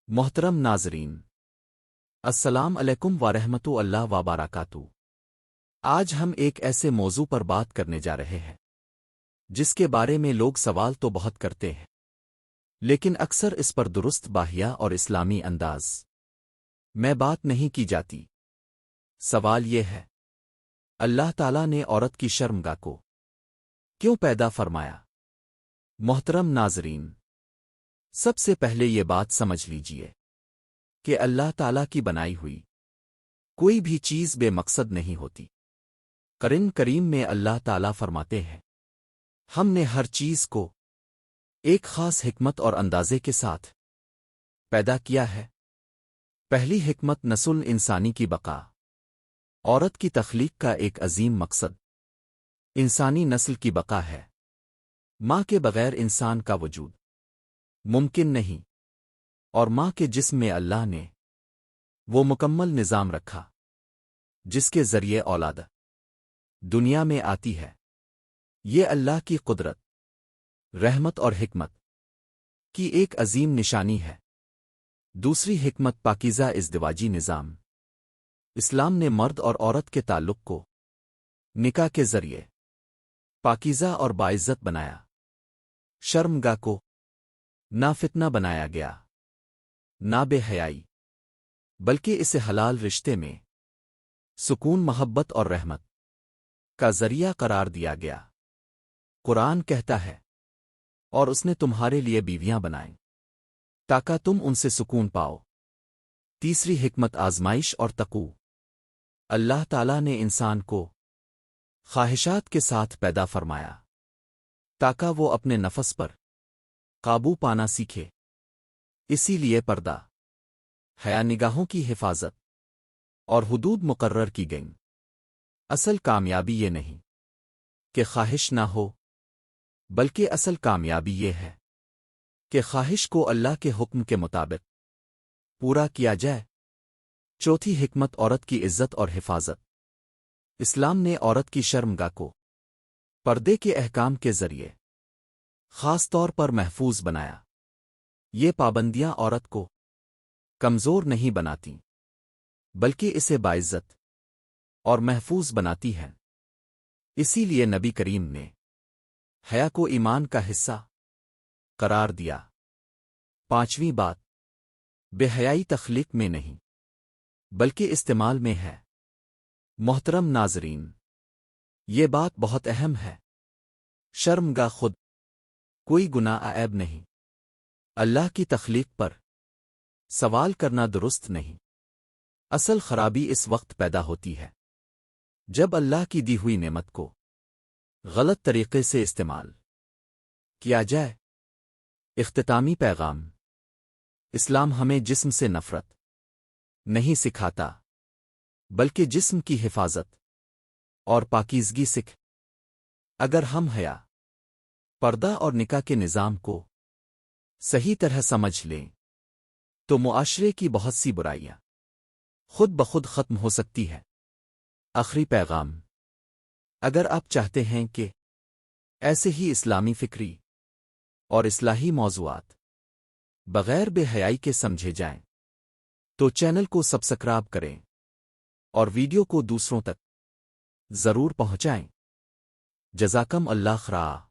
محترم ناظرین، السلام علیکم ورحمۃ اللہ وبرکاتہ۔ آج ہم ایک ایسے موضوع پر بات کرنے جا رہے ہیں جس کے بارے میں لوگ سوال تو بہت کرتے ہیں، لیکن اکثر اس پر درست باہیا اور اسلامی انداز میں بات نہیں کی جاتی۔ سوال یہ ہے، اللہ تعالیٰ نے عورت کی شرمگاہ کو کیوں پیدا فرمایا؟ محترم ناظرین، سب سے پہلے یہ بات سمجھ لیجئے کہ اللہ تعالیٰ کی بنائی ہوئی کوئی بھی چیز بے مقصد نہیں ہوتی۔ قرآن کریم میں اللہ تعالیٰ فرماتے ہیں، ہم نے ہر چیز کو ایک خاص حکمت اور اندازے کے ساتھ پیدا کیا ہے۔ پہلی حکمت نسل انسانی کی بقا۔ عورت کی تخلیق کا ایک عظیم مقصد انسانی نسل کی بقا ہے۔ ماں کے بغیر انسان کا وجود ممکن نہیں، اور ماں کے جسم میں اللہ نے وہ مکمل نظام رکھا جس کے ذریعے اولاد دنیا میں آتی ہے۔ یہ اللہ کی قدرت، رحمت اور حکمت کی ایک عظیم نشانی ہے۔ دوسری حکمت پاکیزہ ازدواجی نظام۔ اسلام نے مرد اور عورت کے تعلق کو نکاح کے ذریعے پاکیزہ اور باعزت بنایا۔ شرمگاہ کو نہ فتنہ بنایا گیا، نہ بے حیائی، بلکہ اسے حلال رشتے میں سکون، محبت اور رحمت کا ذریعہ قرار دیا گیا۔ قرآن کہتا ہے، اور اس نے تمہارے لیے بیویاں بنائیں تاکہ تم ان سے سکون پاؤ۔ تیسری حکمت آزمائش اور تقوی۔ اللہ تعالیٰ نے انسان کو خواہشات کے ساتھ پیدا فرمایا تاکہ وہ اپنے نفس پر قابو پانا سیکھے۔ اسی لیے پردہ، حیا، نگاہوں کی حفاظت اور حدود مقرر کی گئیں۔ اصل کامیابی یہ نہیں کہ خواہش نہ ہو، بلکہ اصل کامیابی یہ ہے کہ خواہش کو اللہ کے حکم کے مطابق پورا کیا جائے۔ چوتھی حکمت عورت کی عزت اور حفاظت۔ اسلام نے عورت کی شرمگاہ کو پردے کے احکام کے ذریعے خاص طور پر محفوظ بنایا۔ یہ پابندیاں عورت کو کمزور نہیں بناتیں، بلکہ اسے باعزت اور محفوظ بناتی ہیں۔ اسی لیے نبی کریم نے حیا کو ایمان کا حصہ قرار دیا۔ پانچویں بات، بے حیائی تخلیق میں نہیں بلکہ استعمال میں ہے۔ محترم ناظرین، یہ بات بہت اہم ہے۔ شرمگاہ خود کوئی گناہ عیب نہیں۔ اللہ کی تخلیق پر سوال کرنا درست نہیں۔ اصل خرابی اس وقت پیدا ہوتی ہے جب اللہ کی دی ہوئی نعمت کو غلط طریقے سے استعمال کیا جائے۔ اختتامی پیغام، اسلام ہمیں جسم سے نفرت نہیں سکھاتا، بلکہ جسم کی حفاظت اور پاکیزگی سکھ۔ اگر ہم حیا، پردہ اور نکاح کے نظام کو صحیح طرح سمجھ لیں تو معاشرے کی بہت سی برائیاں خود بخود ختم ہو سکتی ہے۔ آخری پیغام، اگر آپ چاہتے ہیں کہ ایسے ہی اسلامی فکری اور اصلاحی موضوعات بغیر بے حیائی کے سمجھے جائیں تو چینل کو سبسکرائب کریں اور ویڈیو کو دوسروں تک ضرور پہنچائیں۔ جزاکم اللہ خیر۔